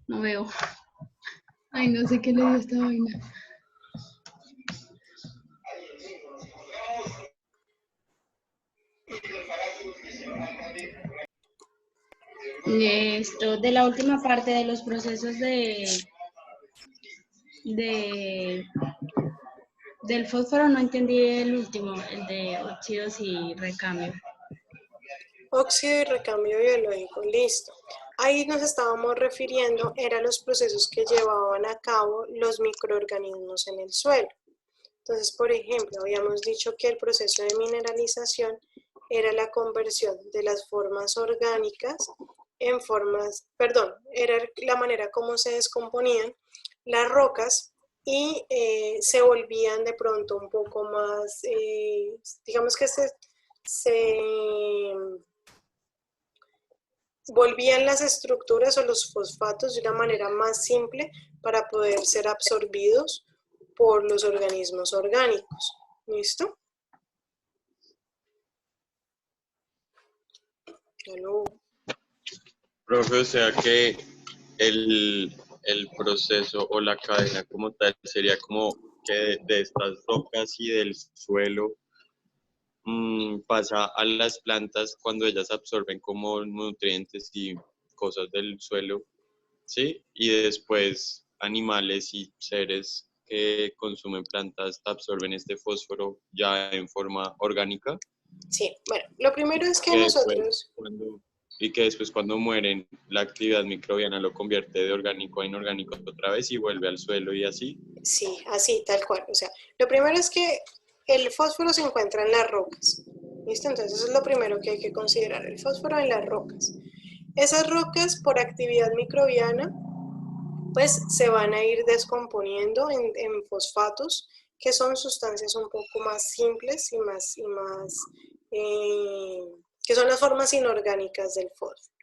No veo. Ay, no sé qué le dio esta vaina. Esto, de la última parte de los procesos de del fósforo no entendí el último, el de óxidos y recambio. Óxido y recambio biológico, listo. Ahí nos estábamos refiriendo, eran los procesos que llevaban a cabo los microorganismos en el suelo. Entonces, por ejemplo, habíamos dicho que el proceso de mineralización era la conversión de las formas orgánicas en formas, perdón, era la manera como se descomponían las rocas y se volvían de pronto un poco más, digamos que se volvían las estructuras o los fosfatos de una manera más simple para poder ser absorbidos por los organismos orgánicos. ¿Listo? ¿Aló? Profe, o sea que el proceso o la cadena como tal sería como que de estas rocas y del suelo pasa a las plantas cuando ellas absorben como nutrientes y cosas del suelo, ¿sí? Y después animales y seres que consumen plantas absorben este fósforo ya en forma orgánica. Sí, bueno, lo primero es que Que nosotros... y que después cuando mueren, la actividad microbiana lo convierte de orgánico a inorgánico otra vez y vuelve al suelo y así. Sí, así, tal cual. O sea, lo primero es que el fósforo se encuentra en las rocas. ¿Listo? Entonces eso es lo primero que hay que considerar, el fósforo en las rocas. Esas rocas, por actividad microbiana, pues se van a ir descomponiendo en fosfatos, que son sustancias un poco más simples y más que son las formas inorgánicas del fósforo.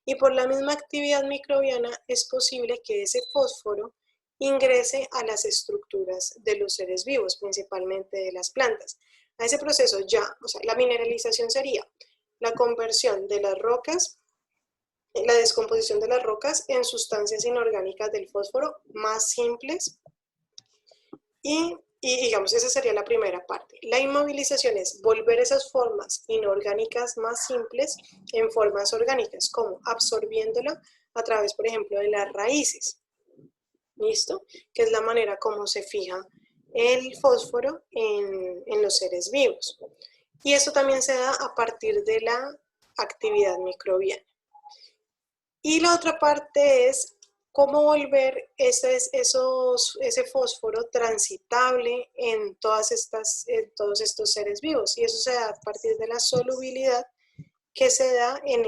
Y por la misma actividad microbiana es posible que ese fósforo ingrese a las estructuras de los seres vivos, principalmente de las plantas. A ese proceso ya, o sea, la mineralización sería la conversión de las rocas, la descomposición de las rocas en sustancias inorgánicas del fósforo más simples y digamos, esa sería la primera parte. La inmovilización es volver esas formas inorgánicas más simples en formas orgánicas, como absorbiéndolo a través, por ejemplo, de las raíces. ¿Listo? Que es la manera como se fija el fósforo en los seres vivos. Y eso también se da a partir de la actividad microbiana. Y la otra parte es cómo volver ese fósforo transitable en todos estos seres vivos. Y eso se da a partir de la solubilidad que se da en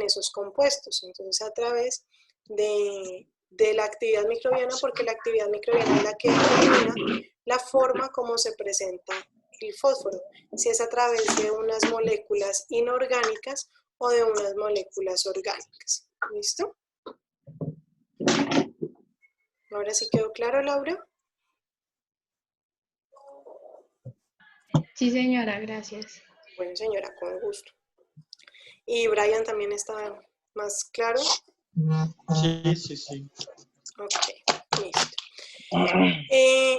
esos compuestos. Entonces, a través de la actividad microbiana, porque la actividad microbiana es la que determina la forma como se presenta el fósforo, si es a través de unas moléculas inorgánicas o de unas moléculas orgánicas. ¿Listo? Ahora sí quedó claro, Laura. Sí, señora, gracias. Bueno, señora, con gusto. ¿Y Brian también está más claro? Sí, sí, sí. Ok, listo.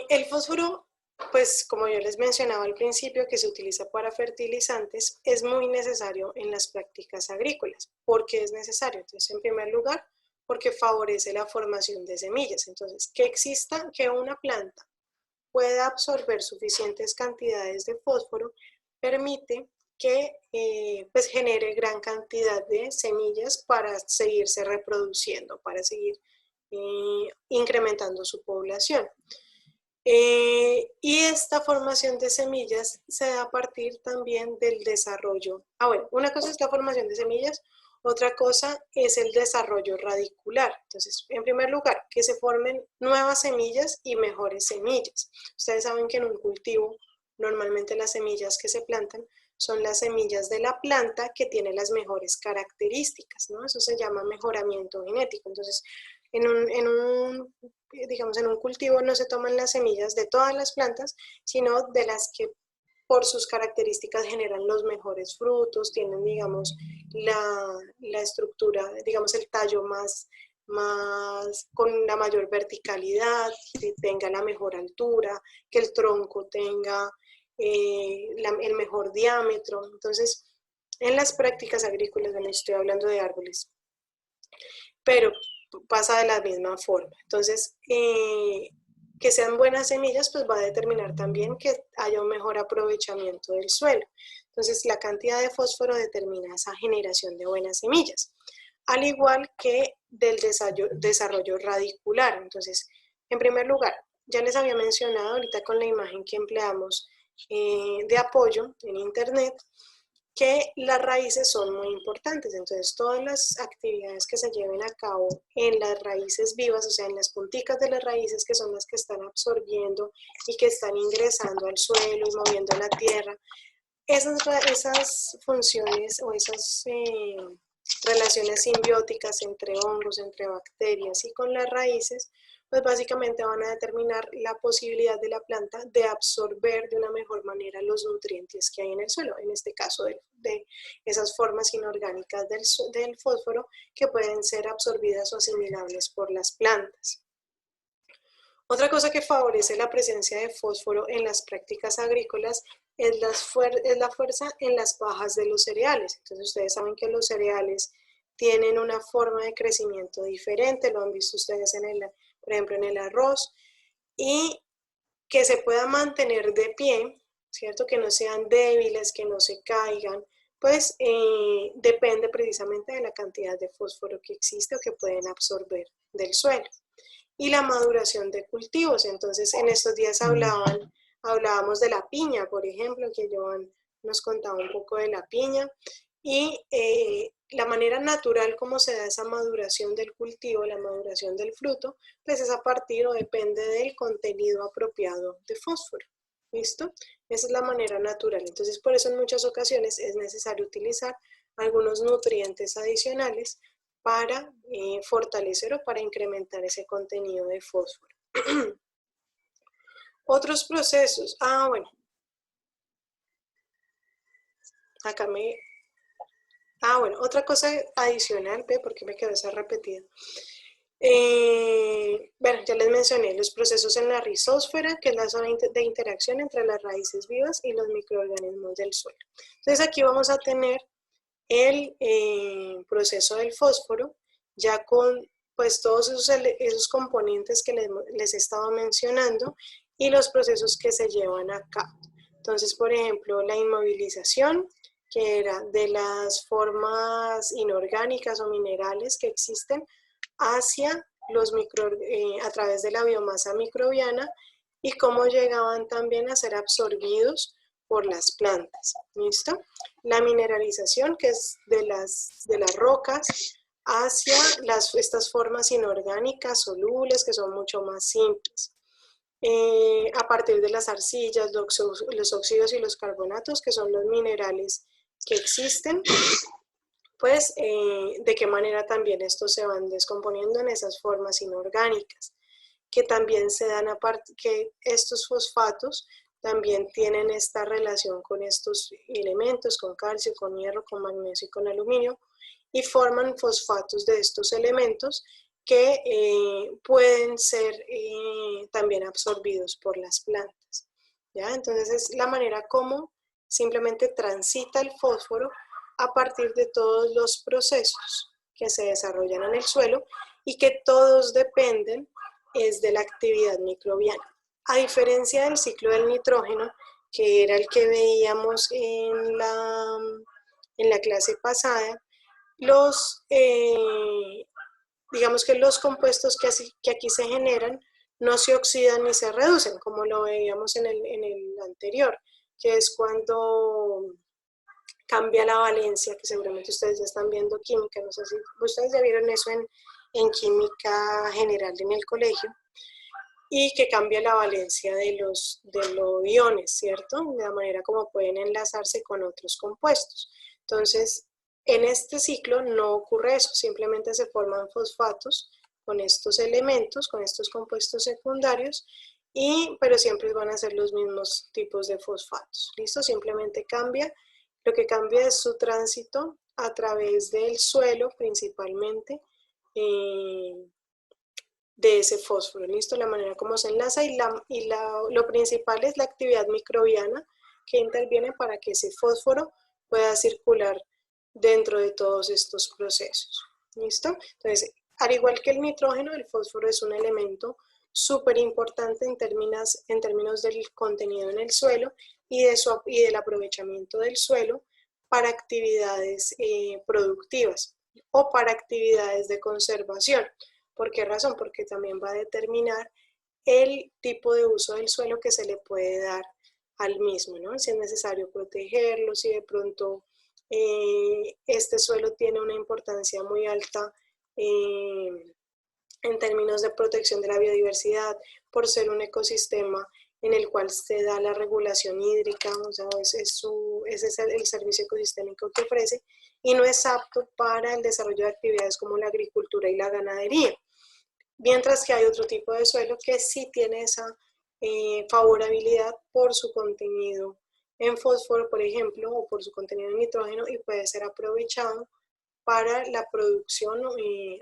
El fósforo, pues como yo les mencionaba al principio, que se utiliza para fertilizantes, es muy necesario en las prácticas agrícolas. ¿Por qué es necesario? Entonces, en primer lugar, porque favorece la formación de semillas. Entonces, que una planta pueda absorber suficientes cantidades de fósforo permite que pues genere gran cantidad de semillas para seguirse reproduciendo, para seguir incrementando su población. Y esta formación de semillas se da a partir también del desarrollo. Bueno, una cosa es la formación de semillas, otra cosa es el desarrollo radicular. Entonces, en primer lugar, que se formen nuevas semillas y mejores semillas. Ustedes saben que en un cultivo, normalmente las semillas que se plantan son las semillas de la planta que tienen las mejores características, ¿no? Eso se llama mejoramiento genético. Entonces, digamos, en un cultivo no se toman las semillas de todas las plantas, sino de las que por sus características generan los mejores frutos, tienen, digamos, la estructura, digamos, el tallo más con una mayor verticalidad, que tenga la mejor altura, que el tronco tenga el mejor diámetro. Entonces, en las prácticas agrícolas, bueno, estoy hablando de árboles, pero pasa de la misma forma. Entonces, que sean buenas semillas, pues va a determinar también que haya un mejor aprovechamiento del suelo. Entonces, la cantidad de fósforo determina esa generación de buenas semillas, al igual que del desarrollo radicular. Entonces, en primer lugar, ya les había mencionado ahorita con la imagen que empleamos de apoyo en internet, que las raíces son muy importantes. Entonces, todas las actividades que se lleven a cabo en las raíces vivas, o sea, en las punticas de las raíces, que son las que están absorbiendo y que están ingresando al suelo y moviendo la tierra, esas funciones o esas relaciones simbióticas entre hongos, entre bacterias y con las raíces, pues básicamente van a determinar la posibilidad de la planta de absorber de una mejor manera los nutrientes que hay en el suelo, en este caso de esas formas inorgánicas del fósforo que pueden ser absorbidas o asimilables por las plantas. Otra cosa que favorece la presencia de fósforo en las prácticas agrícolas es la fuerza en las pajas de los cereales. Entonces ustedes saben que los cereales tienen una forma de crecimiento diferente, lo han visto ustedes por ejemplo en el arroz, y que se pueda mantener de pie, ¿cierto? Que no sean débiles, que no se caigan, pues depende precisamente de la cantidad de fósforo que existe o que pueden absorber del suelo. Y la maduración de cultivos. Entonces, en estos días hablábamos de la piña, por ejemplo, que Joan nos contaba un poco de la piña, y la manera natural como se da esa maduración del cultivo, la maduración del fruto, pues es a partir o depende del contenido apropiado de fósforo. ¿Listo? Esa es la manera natural. Entonces, por eso en muchas ocasiones es necesario utilizar algunos nutrientes adicionales para fortalecer o para incrementar ese contenido de fósforo. Otros procesos. Bueno. Acá bueno, otra cosa adicional, porque me quedó esa repetida. Bueno, ya les mencioné los procesos en la rizósfera, que es la zona de interacción entre las raíces vivas y los microorganismos del suelo. Entonces aquí vamos a tener el proceso del fósforo, ya con pues todos esos componentes que les he estado mencionando y los procesos que se llevan a cabo. Entonces, por ejemplo, la inmovilización, que era de las formas inorgánicas o minerales que existen hacia a través de la biomasa microbiana, y cómo llegaban también a ser absorbidos por las plantas. ¿Listo? La mineralización, que es de las rocas hacia estas formas inorgánicas solubles, que son mucho más simples. A partir de las arcillas, los óxidos y los carbonatos, que son los minerales que existen, pues de qué manera también estos se van descomponiendo en esas formas inorgánicas, que también se dan aparte, que estos fosfatos también tienen esta relación con estos elementos, con calcio, con hierro, con magnesio y con aluminio, y forman fosfatos de estos elementos que pueden ser también absorbidos por las plantas. ¿Ya? Entonces es la manera como simplemente transita el fósforo a partir de todos los procesos que se desarrollan en el suelo y que todos dependen de la actividad microbiana. A diferencia del ciclo del nitrógeno, que era el que veíamos en la clase pasada, digamos que los compuestos que aquí se generan no se oxidan ni se reducen, como lo veíamos en el anterior, que es cuando cambia la valencia, que seguramente ustedes ya están viendo química, no sé si ustedes ya vieron eso en química general en el colegio, y que cambia la valencia de los iones, ¿cierto? De la manera como pueden enlazarse con otros compuestos. Entonces, en este ciclo no ocurre eso, simplemente se forman fosfatos con estos elementos, con estos compuestos secundarios, pero siempre van a ser los mismos tipos de fosfatos. ¿Listo? Simplemente lo que cambia es su tránsito a través del suelo principalmente de ese fósforo, ¿listo? La manera como se enlaza lo principal es la actividad microbiana que interviene para que ese fósforo pueda circular dentro de todos estos procesos, ¿listo? Entonces, al igual que el nitrógeno, el fósforo es un elemento súper importante en términos del contenido en el suelo y del aprovechamiento del suelo para actividades productivas o para actividades de conservación. ¿Por qué razón? Porque también va a determinar el tipo de uso del suelo que se le puede dar al mismo, ¿no? Si es necesario protegerlo, si de pronto este suelo tiene una importancia muy alta en términos de protección de la biodiversidad, por ser un ecosistema en el cual se da la regulación hídrica, o sea, ese es el servicio ecosistémico que ofrece, y no es apto para el desarrollo de actividades como la agricultura y la ganadería. Mientras que hay otro tipo de suelo que sí tiene esa favorabilidad por su contenido en fósforo, por ejemplo, o por su contenido en nitrógeno, y puede ser aprovechado para la producción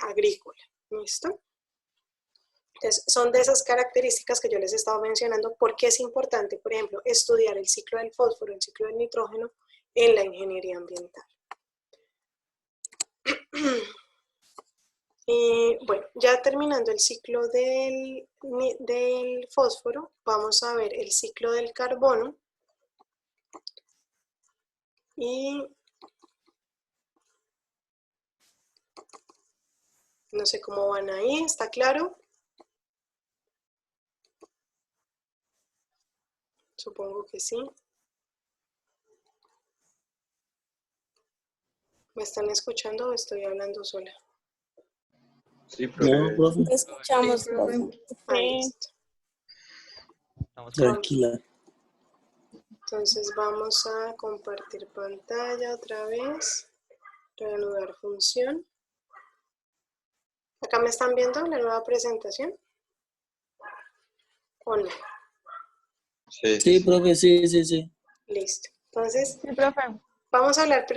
agrícola. ¿Listo? Entonces, son de esas características que yo les estaba mencionando, porque es importante, por ejemplo, estudiar el ciclo del fósforo, el ciclo del nitrógeno en la ingeniería ambiental. Bueno, ya terminando el ciclo del fósforo, vamos a ver el ciclo del carbono. Y no sé cómo van ahí, ¿está claro? Supongo que sí. ¿Me están escuchando o estoy hablando sola? Sí, profe. No, profe, Escuchamos, profe. Ah, listo. tranquila. Entonces vamos a compartir pantalla otra vez. Reanudar función. ¿Acá me están viendo la nueva presentación? ¿O no? Sí, profe, sí. Listo. Entonces, Sí, profe. vamos a hablar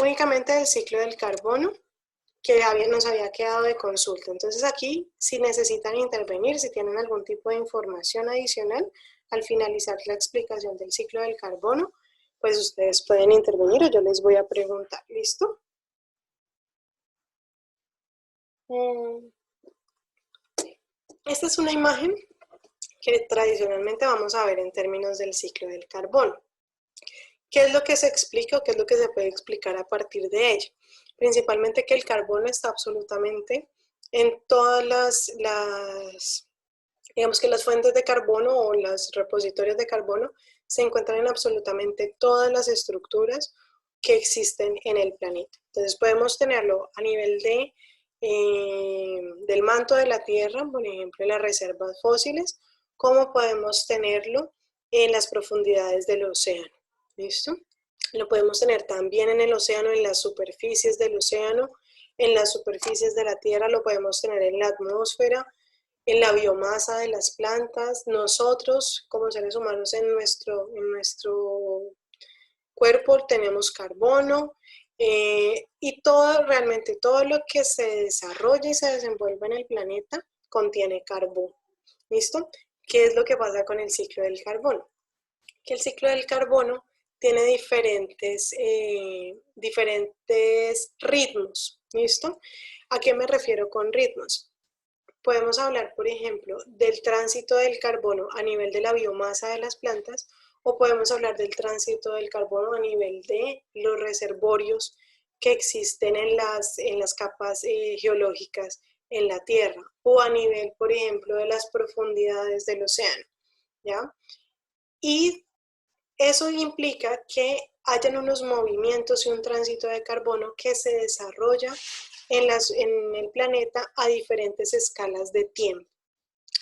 únicamente del ciclo del carbono, que nos había quedado de consulta. Entonces aquí, si necesitan intervenir, si tienen algún tipo de información adicional, al finalizar la explicación del ciclo del carbono, pues ustedes pueden intervenir o yo les voy a preguntar. ¿Listo? Esta es una imagen que tradicionalmente vamos a ver en términos del ciclo del carbono. ¿Qué es lo que se explica o qué es lo que se puede explicar a partir de ello? Principalmente que el carbono está absolutamente en todas digamos que las fuentes de carbono o los repositorios de carbono se encuentran en absolutamente todas las estructuras que existen en el planeta. Entonces podemos tenerlo a nivel del manto de la Tierra, por ejemplo, en las reservas fósiles, como podemos tenerlo en las profundidades del océano. ¿Listo? Lo podemos tener también en el océano, en las superficies del océano, en las superficies de la Tierra, lo podemos tener en la atmósfera, en la biomasa de las plantas. Nosotros, como seres humanos, en nuestro cuerpo tenemos carbono, y realmente todo lo que se desarrolla y se desenvuelve en el planeta contiene carbono. ¿Listo? ¿Qué es lo que pasa con el ciclo del carbono? Que el ciclo del carbono tiene diferentes ritmos. ¿Listo? ¿A qué me refiero con ritmos? Podemos hablar, por ejemplo, del tránsito del carbono a nivel de la biomasa de las plantas, o podemos hablar del tránsito del carbono a nivel de los reservorios que existen en las capas geológicas en la Tierra, o a nivel, por ejemplo, de las profundidades del océano, ¿ya? Y eso implica que hayan unos movimientos y un tránsito de carbono que se desarrolla en el planeta a diferentes escalas de tiempo.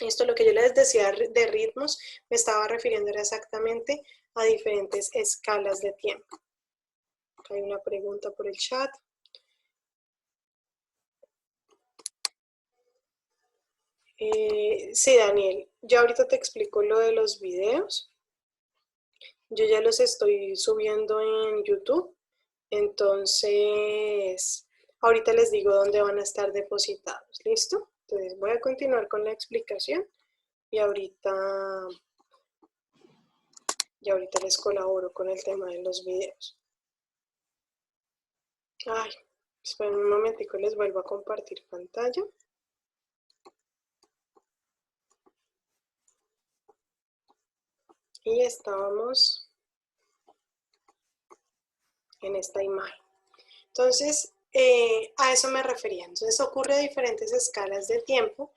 Esto, lo que yo les decía de ritmos, me estaba refiriendo exactamente a diferentes escalas de tiempo. Hay una pregunta por el chat. Sí, Daniel, yo ahorita te explico lo de los videos. Yo ya los estoy subiendo en YouTube, entonces Ahorita les digo dónde van a estar depositados. ¿Listo? Entonces voy a continuar con la explicación y ahorita les colaboro con el tema de los videos. Ay, esperen un momentico, les vuelvo a compartir pantalla. Y estábamos en esta imagen. Entonces, a eso me refería. Entonces ocurre a diferentes escalas de tiempo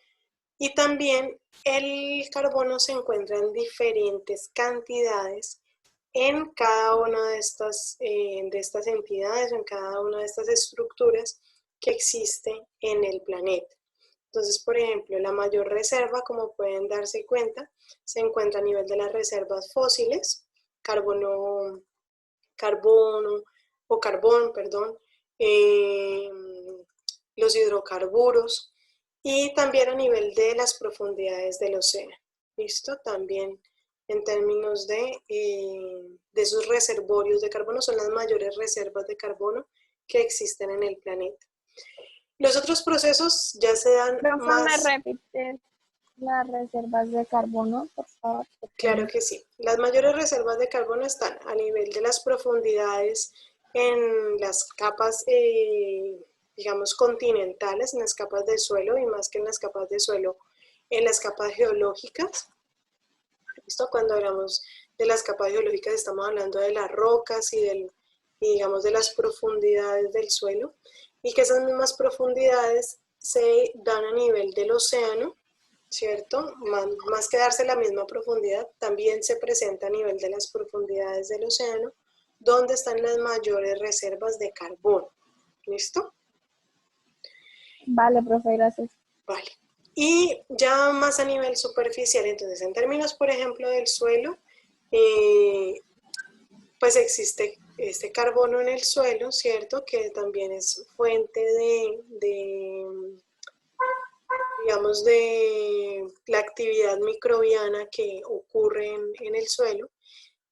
y también el carbono se encuentra en diferentes cantidades en cada una de estas entidades o en cada una de estas estructuras que existen en el planeta. Entonces, por ejemplo, la mayor reserva, como pueden darse cuenta, se encuentra a nivel de las reservas fósiles, carbón, perdón, los hidrocarburos y también a nivel de las profundidades del océano. ¿Listo? También en términos de esos reservorios de carbono, son las mayores reservas de carbono que existen en el planeta. Los otros procesos ya se dan más... ¿Me repite las reservas de carbono, por favor? Claro que sí. Las mayores reservas de carbono están a nivel de las profundidades en las capas, digamos, continentales, en las capas de suelo y más que en las capas de suelo, en las capas geológicas. ¿Listo? Cuando hablamos de las capas geológicas estamos hablando de las rocas y digamos, de las profundidades del suelo y que esas mismas profundidades se dan a nivel del océano, ¿cierto? Más que darse la misma profundidad, también se presenta a nivel de las profundidades del océano, donde están las mayores reservas de carbono. ¿Listo? Vale, profe, gracias. Vale. Y ya más a nivel superficial, entonces en términos, por ejemplo, del suelo, pues existe este carbono en el suelo, ¿cierto? Que también es fuente digamos, de la actividad microbiana que ocurre en el suelo.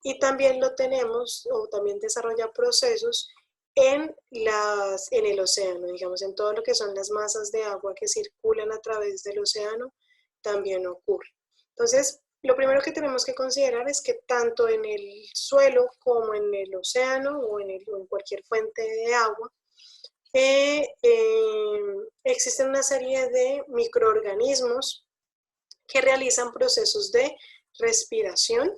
Y también lo tenemos, o también desarrolla procesos en el océano, digamos, en todo lo que son las masas de agua que circulan a través del océano, también ocurre. Entonces, lo primero que tenemos que considerar es que tanto en el suelo como en el océano o en cualquier fuente de agua, existen una serie de microorganismos que realizan procesos de respiración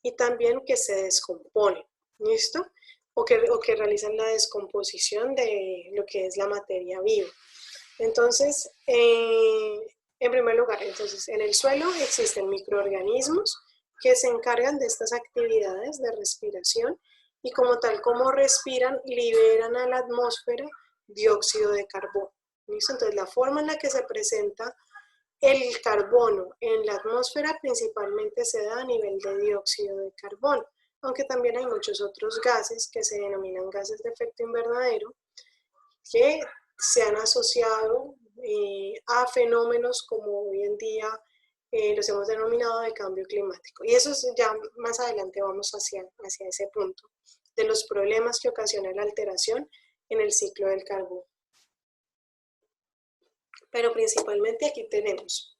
y también que se descomponen, ¿listo? O que realizan la descomposición de lo que es la materia viva. Entonces, en primer lugar, entonces, en el suelo existen microorganismos que se encargan de estas actividades de respiración y como tal, como respiran, liberan a la atmósfera dióxido de carbono. ¿Listo? Entonces, la forma en la que se presenta el carbono en la atmósfera principalmente se da a nivel de dióxido de carbono, aunque también hay muchos otros gases que se denominan gases de efecto invernadero que se han asociado a fenómenos como hoy en día los hemos denominado de cambio climático. Y eso ya más adelante vamos hacia ese punto de los problemas que ocasiona la alteración en el ciclo del carbono. Pero principalmente aquí tenemos,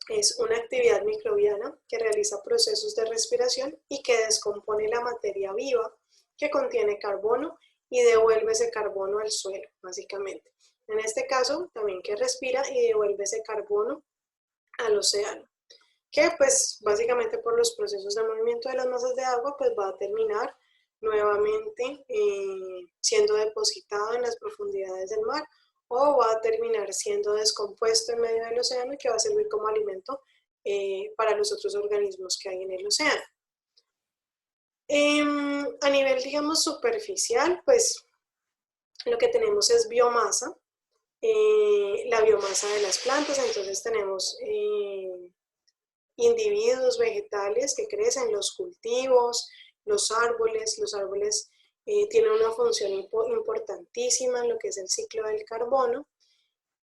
es una actividad microbiana que realiza procesos de respiración y que descompone la materia viva que contiene carbono y devuelve ese carbono al suelo, básicamente. En este caso, también que respira y devuelve ese carbono al océano, que pues básicamente por los procesos de movimiento de las masas de agua, pues va a terminar nuevamente siendo depositado en las profundidades del mar o va a terminar siendo descompuesto en medio del océano y que va a servir como alimento para los otros organismos que hay en el océano. A nivel, digamos, superficial, pues lo que tenemos es biomasa, la biomasa de las plantas, entonces tenemos individuos vegetales que crecen, los cultivos, los árboles tienen una función importantísima en lo que es el ciclo del carbono,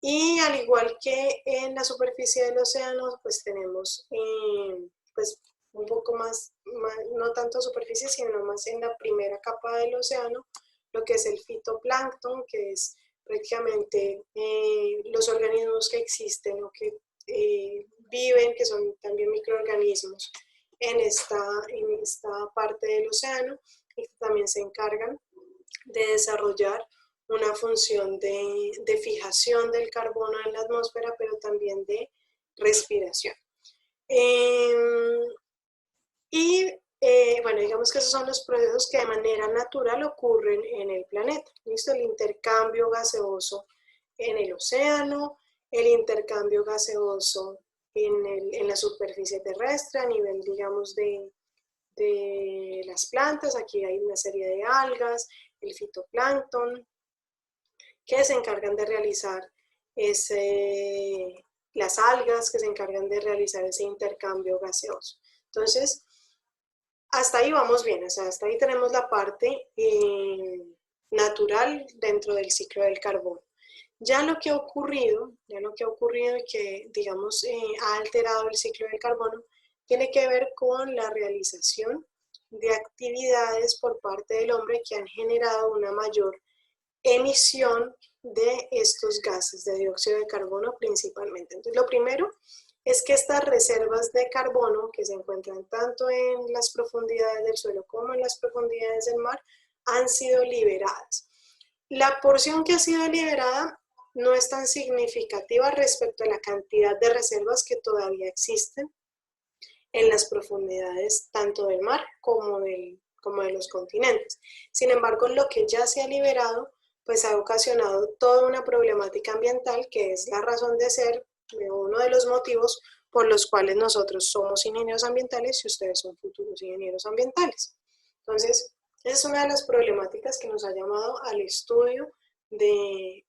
y al igual que en la superficie del océano, pues tenemos pues un poco más, no tanto superficie, sino más en la primera capa del océano, lo que es el fitoplancton, que es prácticamente los organismos que existen o que viven, que son también microorganismos en esta parte del océano, y que también se encargan de desarrollar una función de fijación del carbono en la atmósfera, pero también de respiración. Bueno, digamos que esos son los procesos que de manera natural ocurren en el planeta. ¿Listo? El intercambio gaseoso en el océano, el intercambio gaseoso en la superficie terrestre a nivel, digamos, de las plantas. Aquí hay una serie de algas, el fitoplancton, que se encargan de realizar las algas que se encargan de realizar ese intercambio gaseoso. Entonces, hasta ahí vamos bien, o sea, hasta ahí tenemos la parte natural dentro del ciclo del carbono. Ya lo que ha ocurrido y que, digamos, ha alterado el ciclo del carbono, tiene que ver con la realización de actividades por parte del hombre que han generado una mayor emisión de estos gases de dióxido de carbono principalmente. Entonces, lo primero es que estas reservas de carbono que se encuentran tanto en las profundidades del suelo como en las profundidades del mar han sido liberadas. La porción que ha sido liberada no es tan significativa respecto a la cantidad de reservas que todavía existen en las profundidades tanto del mar como de los continentes. Sin embargo, lo que ya se ha liberado pues ha ocasionado toda una problemática ambiental, que es la razón de ser, uno de los motivos por los cuales nosotros somos ingenieros ambientales y ustedes son futuros ingenieros ambientales. Entonces, esa es una de las problemáticas que nos ha llamado al estudio de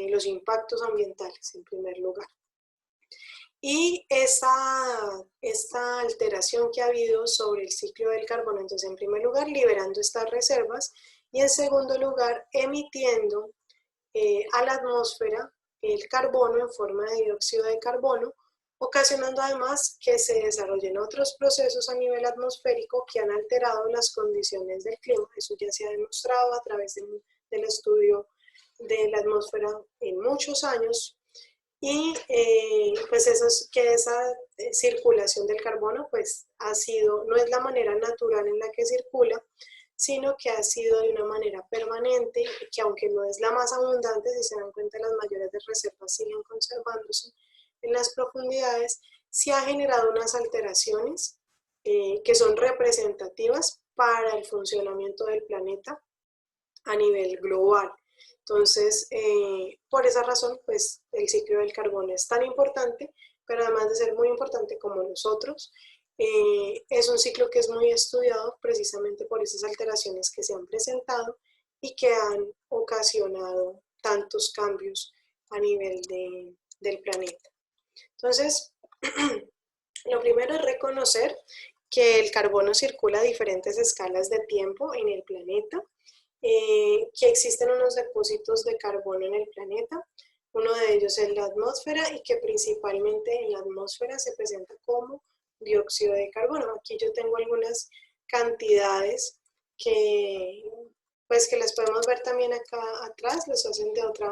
los impactos ambientales, en primer lugar. Y esta alteración que ha habido sobre el ciclo del carbono, entonces, en primer lugar, liberando estas reservas, y en segundo lugar, emitiendo a la atmósfera el carbono en forma de dióxido de carbono, ocasionando además que se desarrollen otros procesos a nivel atmosférico que han alterado las condiciones del clima. Eso ya se ha demostrado a través del estudio de la atmósfera en muchos años, y pues esa circulación del carbono pues no es la manera natural en la que circula, sino que ha sido de una manera permanente, que aunque no es la más abundante, si se dan cuenta las mayores de reservas siguen conservándose en las profundidades, sí ha generado unas alteraciones que son representativas para el funcionamiento del planeta a nivel global. Entonces, por esa razón, pues el ciclo del carbono es tan importante, pero además de ser muy importante como los otros, es un ciclo que es muy estudiado precisamente por esas alteraciones que se han presentado y que han ocasionado tantos cambios a nivel del planeta. Entonces, lo primero es reconocer que el carbono circula a diferentes escalas de tiempo en el planeta, que existen unos depósitos de carbono en el planeta, uno de ellos es la atmósfera, y que principalmente en la atmósfera se presenta como dióxido de carbono. Aquí yo tengo algunas cantidades que las podemos ver también acá atrás, las hacen de otra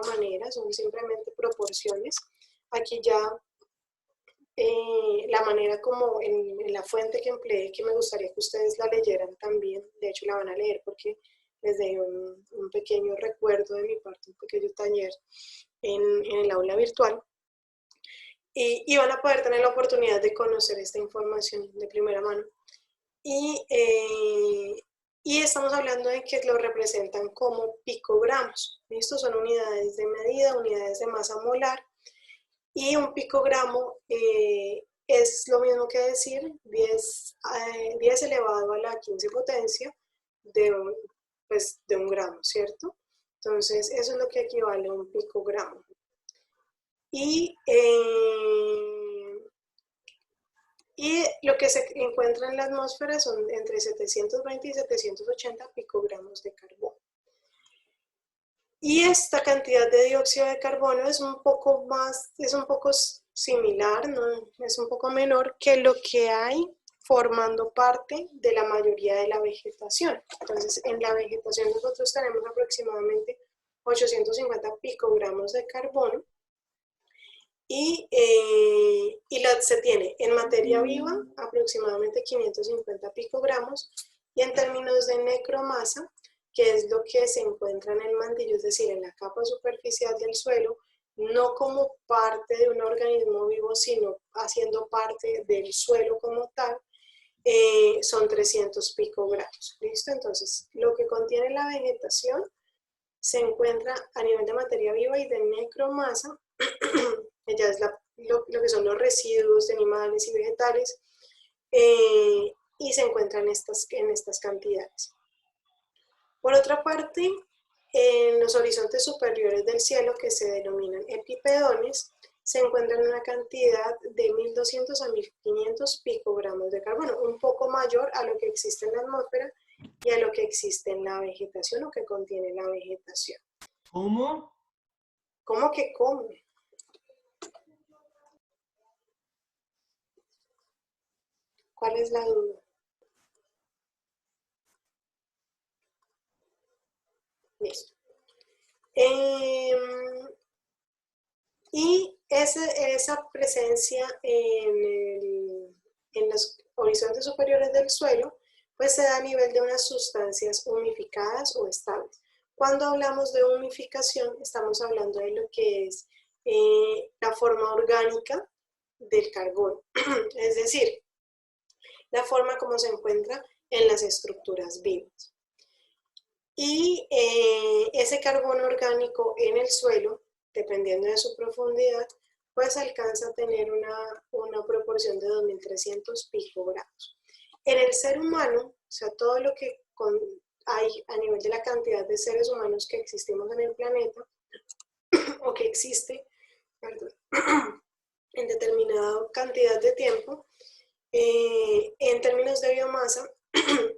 manera, son simplemente proporciones. Aquí ya la manera como en la fuente que empleé, que me gustaría que ustedes la leyeran también, de hecho la van a leer porque les dejé un pequeño recuerdo de mi parte, un pequeño taller en el aula virtual. Y van a poder tener la oportunidad de conocer esta información de primera mano. Y estamos hablando de que lo representan como picogramos. Estos son unidades de medida, unidades de masa molar. Y un picogramo es lo mismo que decir 10 elevado a la 15 potencia de un gramo, ¿cierto? Entonces, eso es lo que equivale a un picogramo. Y lo que se encuentra en la atmósfera son entre 720 y 780 picogramos de carbono. Y esta cantidad de dióxido de carbono es un poco similar, ¿no? Es un poco menor que lo que hay formando parte de la mayoría de la vegetación. Entonces, en la vegetación nosotros tenemos aproximadamente 850 picogramos de carbono. Y se tiene en materia viva aproximadamente 550 picogramos, y en términos de necromasa, que es lo que se encuentra en el mantillo, es decir, en la capa superficial del suelo, no como parte de un organismo vivo, sino haciendo parte del suelo como tal, son 300 picogramos. ¿Listo? Entonces, lo que contiene la vegetación se encuentra a nivel de materia viva y de necromasa, que ya es lo que son los residuos de animales y vegetales, y se encuentran en estas cantidades. Por otra parte, en los horizontes superiores del cielo, que se denominan epipedones, se encuentran una cantidad de 1200 a 1500 picogramos de carbono, un poco mayor a lo que existe en la atmósfera y a lo que existe en la vegetación o que contiene la vegetación. ¿Cómo? ¿Cómo que cómo? ¿Cuál es la duda? Listo. Y esa presencia en los horizontes superiores del suelo, pues se da a nivel de unas sustancias humificadas o estables. Cuando hablamos de humificación, estamos hablando de lo que es la forma orgánica del carbono, es decir, la forma como se encuentra en las estructuras vivas. Y ese carbono orgánico en el suelo, dependiendo de su profundidad, pues alcanza a tener una proporción de 2300 picogramos. En el ser humano, o sea, todo lo que hay a nivel de la cantidad de seres humanos que existimos en el planeta, o que existe, perdón, en determinada cantidad de tiempo, en términos de biomasa,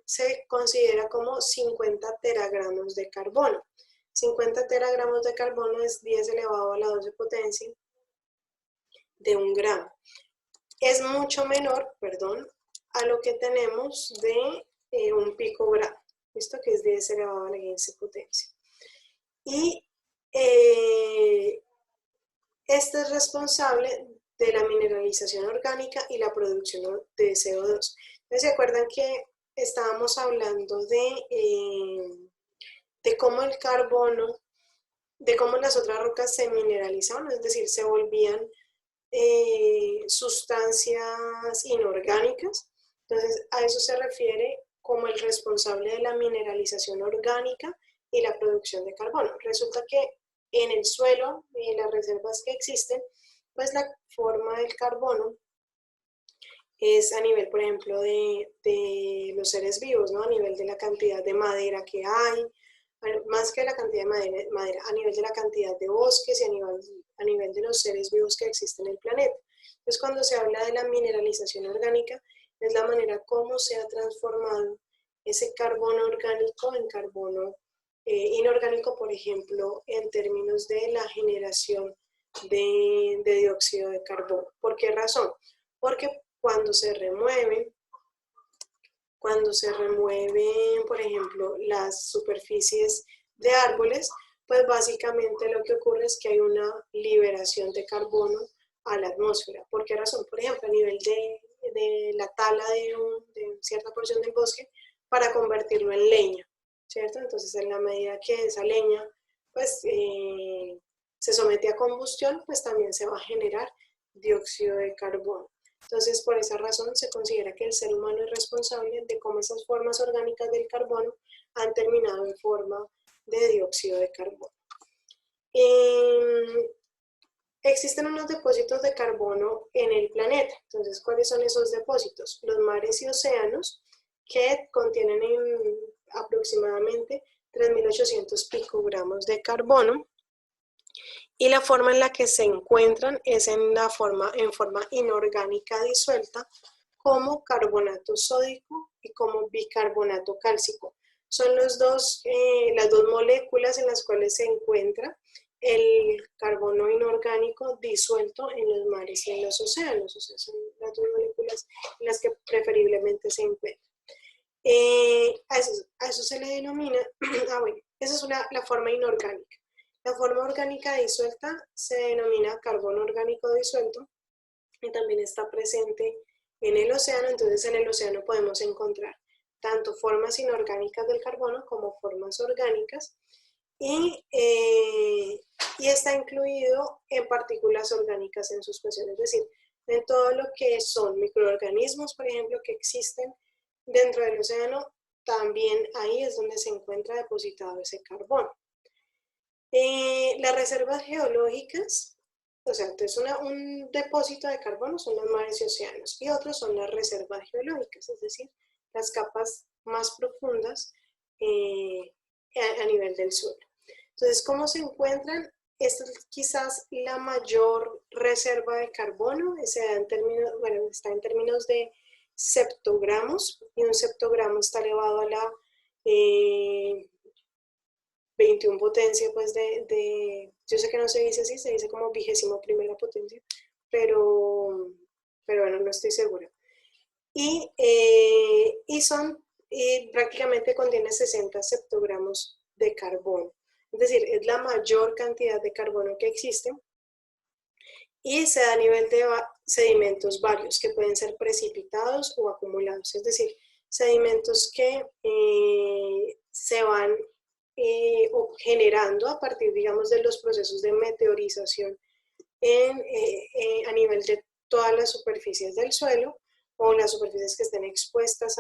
se considera como 50 teragramos de carbono. 50 teragramos de carbono es 10 elevado a la 12 potencia de 1 gramo. Es mucho menor, perdón, a lo que tenemos de 1 picogramo, esto que es 10 elevado a la 15 potencia. Y este es responsable de la mineralización orgánica y la producción de CO2. Entonces, ¿se acuerdan que estábamos hablando de cómo el carbono, de cómo las otras rocas se mineralizaban, es decir, se volvían sustancias inorgánicas? Entonces, a eso se refiere como el responsable de la mineralización orgánica y la producción de carbono. Resulta que en el suelo, en las reservas que existen, pues la forma del carbono es a nivel, por ejemplo, de los seres vivos, ¿no? A nivel de la cantidad de madera que hay, más que la cantidad de madera, a nivel de la cantidad de bosques y a nivel de los seres vivos que existen en el planeta. Entonces, cuando se habla de la mineralización orgánica, es la manera como se ha transformado ese carbono orgánico en carbono inorgánico, por ejemplo, en términos de la generación de dióxido de carbono. ¿Por qué razón? Porque cuando se remueven, por ejemplo, las superficies de árboles, pues básicamente lo que ocurre es que hay una liberación de carbono a la atmósfera. ¿Por qué razón? Por ejemplo, a nivel de la tala de cierta porción del bosque para convertirlo en leña, ¿cierto? Entonces, en la medida que esa leña pues, se somete a combustión, pues también se va a generar dióxido de carbono. Entonces, por esa razón se considera que el ser humano es responsable de cómo esas formas orgánicas del carbono han terminado en forma de dióxido de carbono. Existen unos depósitos de carbono en el planeta. Entonces, ¿cuáles son esos depósitos? Los mares y océanos, que contienen aproximadamente 3.800 picogramos de carbono. Y la forma en la que se encuentran es en forma inorgánica disuelta, como carbonato sódico y como bicarbonato cálcico. Son las dos moléculas en las cuales se encuentra el carbono inorgánico disuelto en los mares y en los océanos. O sea, son las dos moléculas en las que preferiblemente se encuentran. A eso se le denomina, bueno, esa es la forma inorgánica. La forma orgánica disuelta se denomina carbono orgánico disuelto y también está presente en el océano. Entonces en el océano podemos encontrar tanto formas inorgánicas del carbono como formas orgánicas y está incluido en partículas orgánicas en suspensión, es decir, en todo lo que son microorganismos, por ejemplo, que existen dentro del océano, también ahí es donde se encuentra depositado ese carbono. Las reservas geológicas, o sea, entonces un depósito de carbono son los mares y océanos, y otros son las reservas geológicas, es decir, las capas más profundas a nivel del suelo. Entonces, ¿cómo se encuentran? Esta es quizás la mayor reserva de carbono, está en términos de septogramos, y un septogramo está elevado a la 21 potencia, pues yo sé que no se dice así, se dice como 21ª potencia, pero bueno, no estoy segura. Y prácticamente contiene 60 septogramos de carbono. Es decir, es la mayor cantidad de carbono que existe y se da a nivel de sedimentos varios que pueden ser precipitados o acumulados, es decir, sedimentos que se van generando a partir, digamos, de los procesos de meteorización a nivel de todas las superficies del suelo o las superficies que estén expuestas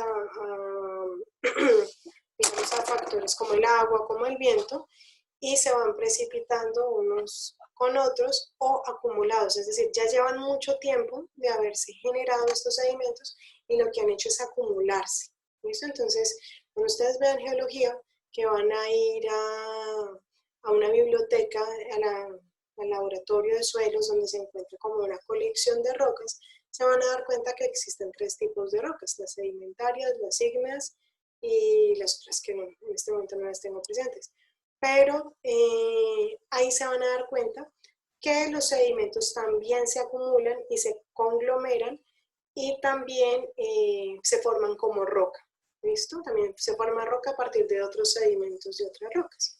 digamos, a factores como el agua, como el viento, y se van precipitando unos con otros o acumulados, es decir, ya llevan mucho tiempo de haberse generado estos sedimentos y lo que han hecho es acumularse. ¿Listo? Entonces, cuando ustedes vean geología, que van a ir a una biblioteca, al laboratorio de suelos, donde se encuentra como una colección de rocas, se van a dar cuenta que existen 3 tipos de rocas, las sedimentarias, las ígneas y las otras que en este momento no las tengo presentes. Pero ahí se van a dar cuenta que los sedimentos también se acumulan y se conglomeran y también se forman como roca. ¿Listo? También se forma roca a partir de otros sedimentos de otras rocas.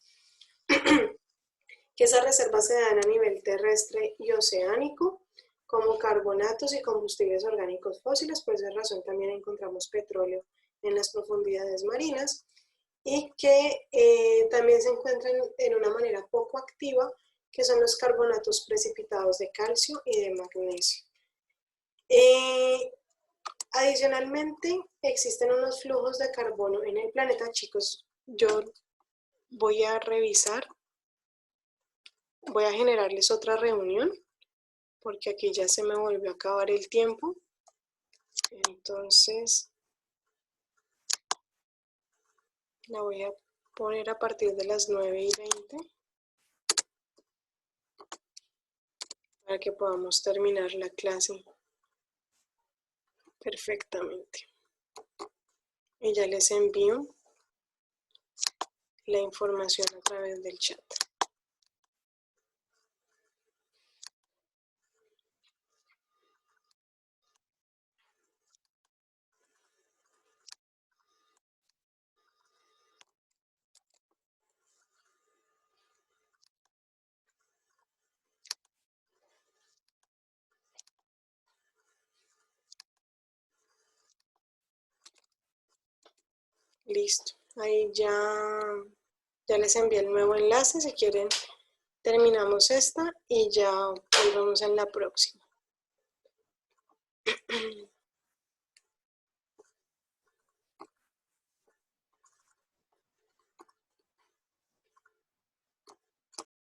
Que esas reservas se dan a nivel terrestre y oceánico, como carbonatos y combustibles orgánicos fósiles. Por esa razón también encontramos petróleo en las profundidades marinas, y que también se encuentran en una manera poco activa, que son los carbonatos precipitados de calcio y de magnesio. Adicionalmente, existen unos flujos de carbono en el planeta. Chicos, yo voy a revisar, voy a generarles otra reunión, porque aquí ya se me volvió a acabar el tiempo. Entonces, la voy a poner a partir de las 9:20 para que podamos terminar la clase perfectamente. Y ya les envío la información a través del chat. Listo, ahí ya les envié el nuevo enlace. Si quieren, terminamos esta y ya nos vemos en la próxima.